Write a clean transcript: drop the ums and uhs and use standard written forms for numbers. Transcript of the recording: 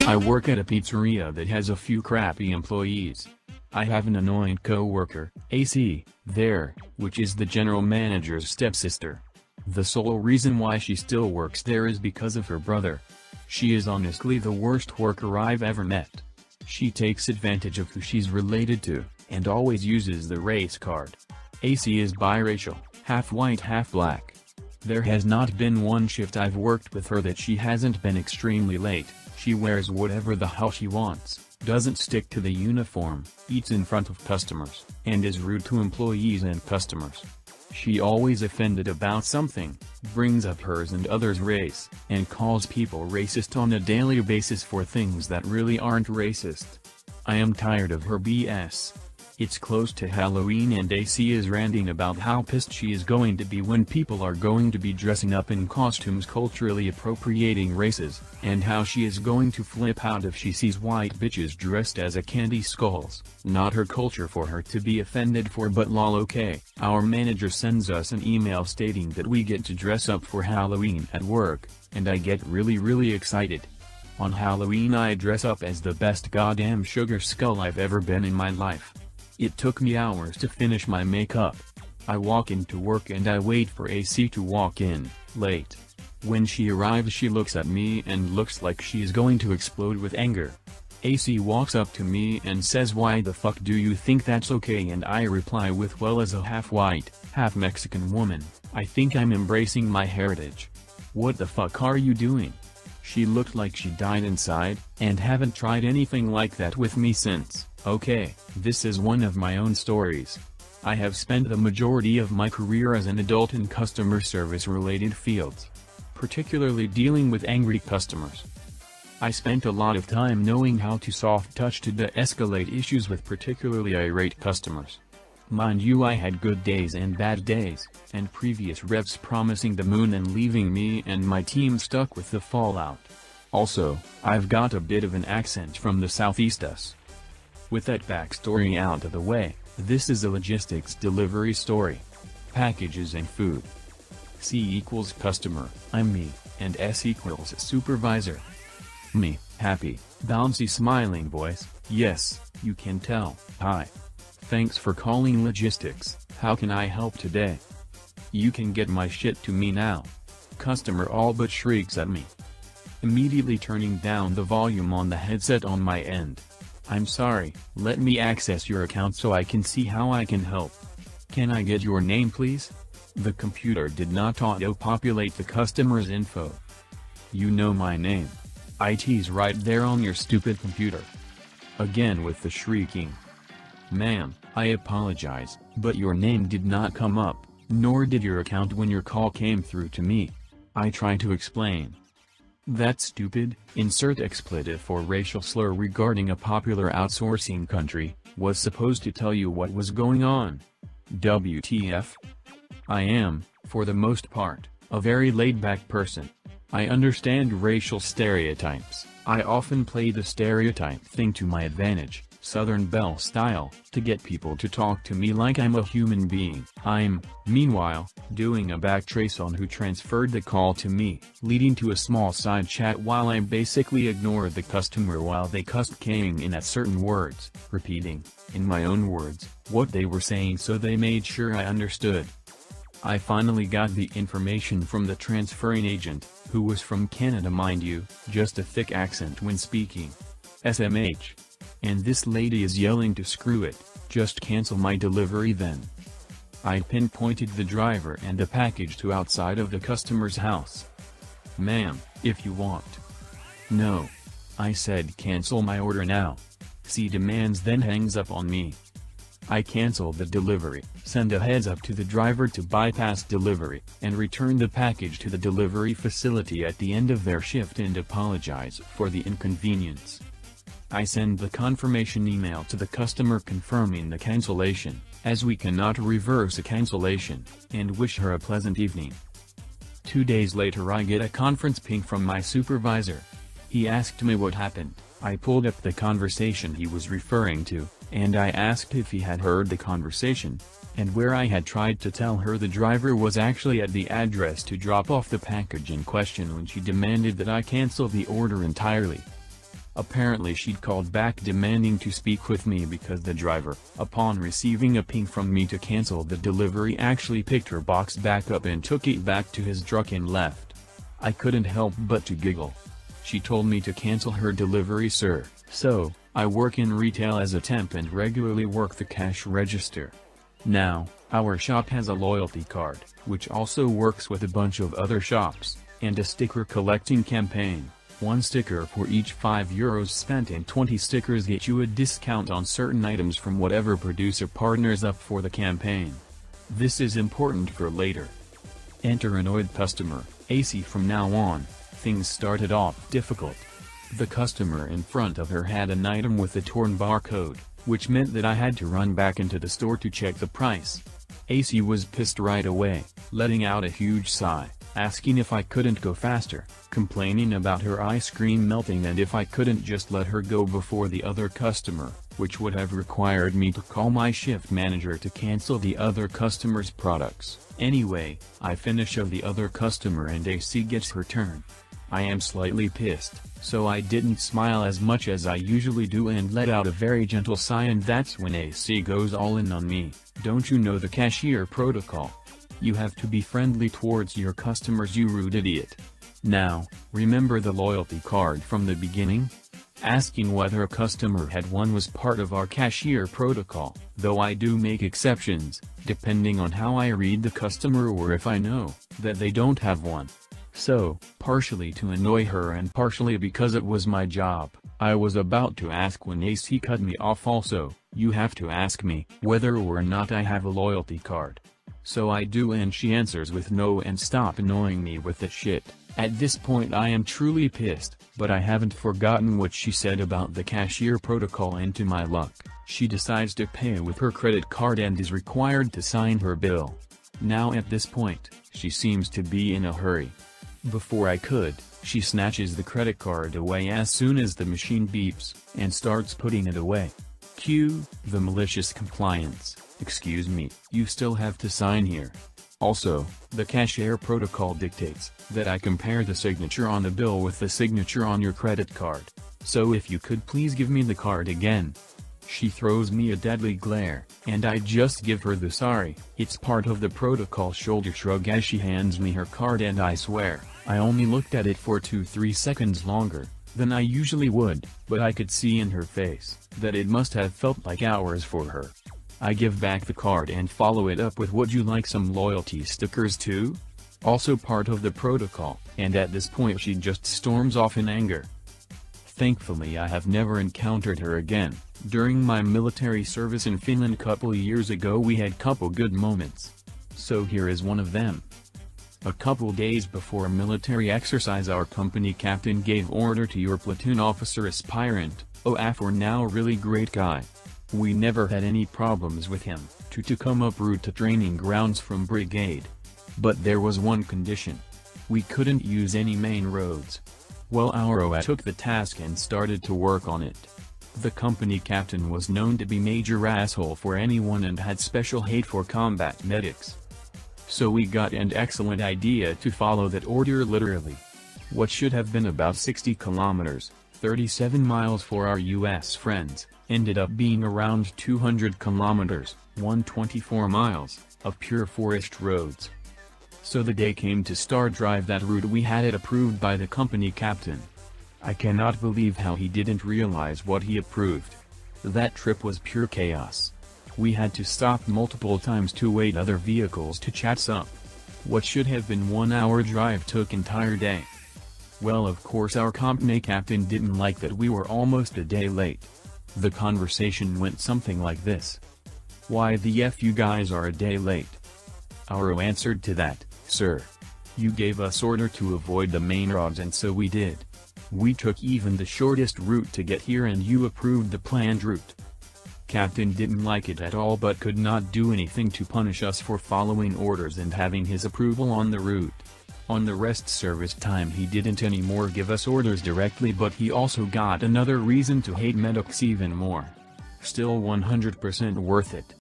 I work at a pizzeria that has a few crappy employees. I have an annoying co-worker, AC, there, which is the general manager's stepsister. The sole reason why she still works there is because of her brother. She is honestly the worst worker I've ever met. She takes advantage of who she's related to, and always uses the race card. AC is biracial, half white half black. There has not been one shift I've worked with her that she hasn't been extremely late. She wears whatever the hell she wants, doesn't stick to the uniform, eats in front of customers, and is rude to employees and customers. She always offended about something, brings up hers and others' race, and calls people racist on a daily basis for things that really aren't racist. I am tired of her BS. It's close to Halloween and AC is ranting about how pissed she is going to be when people are going to be dressing up in costumes culturally appropriating races, and how she is going to flip out if she sees white bitches dressed as a candy skulls. Not her culture for her to be offended for, but lol. Okay. Our manager sends us an email stating that we get to dress up for Halloween at work, and I get really excited. On Halloween I dress up as the best goddamn sugar skull I've ever been in my life. It took me hours to finish my makeup. I walk into work and I wait for AC to walk in, late. When she arrives she looks at me and looks like she is going to explode with anger. AC walks up to me and says, "Why the fuck do you think that's okay?" And I reply with, "Well, as a half-white, half-Mexican woman, I think I'm embracing my heritage." "What the fuck are you doing?" She looked like she died inside, and haven't tried anything like that with me since. Okay, this is one of my own stories. I have spent the majority of my career as an adult in customer service related fields, particularly dealing with angry customers. I spent a lot of time knowing how to soft touch to de-escalate issues with particularly irate customers. Mind you, I had good days and bad days, and previous reps promising the moon and leaving me and my team stuck with the fallout. Also, I've got a bit of an accent from the southeast us. With that backstory out of the way, this is a logistics delivery story. Packages and food. C equals customer, I'm me, and S equals supervisor. Me, happy, bouncy smiling voice, yes, you can tell. Hi. Thanks for calling logistics, how can I help today? You can get my shit to me now. Customer all but shrieks at me, immediately turning down the volume on the headset on my end. I'm sorry, let me access your account so I can see how I can help. Can I get your name please? The computer did not auto-populate the customer's info. You know my name. IT's right there on your stupid computer. Again with the shrieking. Ma'am, I apologize, but your name did not come up, nor did your account when your call came through to me. I try to explain. That's stupid, insert expletive or racial slur regarding a popular outsourcing country, was supposed to tell you what was going on. WTF? I am, for the most part, a very laid-back person. I understand racial stereotypes. I often play the stereotype thing to my advantage, Southern Belle style, to get people to talk to me like I'm a human being. I'm, meanwhile, doing a backtrace on who transferred the call to me, leading to a small side chat while I basically ignored the customer while they cussed K'ing in at certain words, repeating, in my own words, what they were saying so they made sure I understood. I finally got the information from the transferring agent, who was from Canada mind you, just a thick accent when speaking. SMH. And this lady is yelling to screw it, just cancel my delivery then. I pinpointed the driver and the package to outside of the customer's house. Ma'am, if you want. No. I said cancel my order now. She demands then hangs up on me. I cancel the delivery, send a heads up to the driver to bypass delivery, and return the package to the delivery facility at the end of their shift and apologize for the inconvenience. I send the confirmation email to the customer confirming the cancellation, as we cannot reverse a cancellation, and wish her a pleasant evening. 2 days later I get a conference ping from my supervisor. He asked me what happened. I pulled up the conversation he was referring to, and I asked if he had heard the conversation, and where I had tried to tell her the driver was actually at the address to drop off the package in question when she demanded that I cancel the order entirely. Apparently she'd called back demanding to speak with me because the driver, upon receiving a ping from me to cancel the delivery, actually picked her box back up and took it back to his truck and left. I couldn't help but to giggle. She told me to cancel her delivery, sir. So, I work in retail as a temp and regularly work the cash register. Now, our shop has a loyalty card, which also works with a bunch of other shops, and a sticker collecting campaign. 1 sticker for each €5 spent and 20 stickers get you a discount on certain items from whatever producer partners up for the campaign. This is important for later. Enter annoyed customer, AC. From now on, things started off difficult. The customer in front of her had an item with a torn barcode, which meant that I had to run back into the store to check the price. AC was pissed right away, letting out a huge sigh, asking if I couldn't go faster, complaining about her ice cream melting and if I couldn't just let her go before the other customer, which would have required me to call my shift manager to cancel the other customer's products. Anyway, I finish of the other customer and AC gets her turn. I am slightly pissed, so I didn't smile as much as I usually do and let out a very gentle sigh, and that's when AC goes all in on me. Don't you know the cashier protocol? You have to be friendly towards your customers, you rude idiot. Now, remember the loyalty card from the beginning? Asking whether a customer had one was part of our cashier protocol, though I do make exceptions, depending on how I read the customer or if I know that they don't have one. So, partially to annoy her and partially because it was my job, I was about to ask when AC cut me off. Also, you have to ask me whether or not I have a loyalty card. So I do, and she answers with no, and stop annoying me with that shit. At this point I am truly pissed, but I haven't forgotten what she said about the cashier protocol, and to my luck, she decides to pay with her credit card and is required to sign her bill. Now at this point, she seems to be in a hurry. Before I could, she snatches the credit card away as soon as the machine beeps, and starts putting it away. Cue the malicious compliance. Excuse me, you still have to sign here. Also, the cashier protocol dictates that I compare the signature on the bill with the signature on your credit card. So if you could please give me the card again. She throws me a deadly glare, and I just give her the sorry, it's part of the protocol shoulder shrug as she hands me her card, and I swear, I only looked at it for 2-3 seconds longer than I usually would, but I could see in her face that it must have felt like hours for her. I give back the card and follow it up with, would you like some loyalty stickers too? Also part of the protocol, and at this point she just storms off in anger. Thankfully I have never encountered her again. During my military service in Finland couple years ago we had couple good moments. So here is one of them. A couple days before a military exercise our company captain gave order to your platoon officer aspirant, for now really great guy. We never had any problems with him, to come up route to training grounds from brigade. But there was one condition. We couldn't use any main roads. Well, our OA took the task and started to work on it. The company captain was known to be major asshole for anyone and had special hate for combat medics. So we got an excellent idea to follow that order literally. What should have been about 60 kilometers, 37 miles for our US friends, ended up being around 200 kilometers, 124 miles, of pure forest roads. So the day came to start drive that route. We had it approved by the company captain. I cannot believe how he didn't realize what he approved. That trip was pure chaos. We had to stop multiple times to wait other vehicles to chat up. What should have been 1 hour drive took entire day. Well, of course our company captain didn't like that we were almost a day late. The conversation went something like this. Why the F you guys are a day late? Our answered to that, sir. You gave us order to avoid the main roads and so we did. We took even the shortest route to get here and you approved the planned route. Captain didn't like it at all but could not do anything to punish us for following orders and having his approval on the route. On the rest service time he didn't anymore give us orders directly, but he also got another reason to hate medics even more. Still 100% worth it.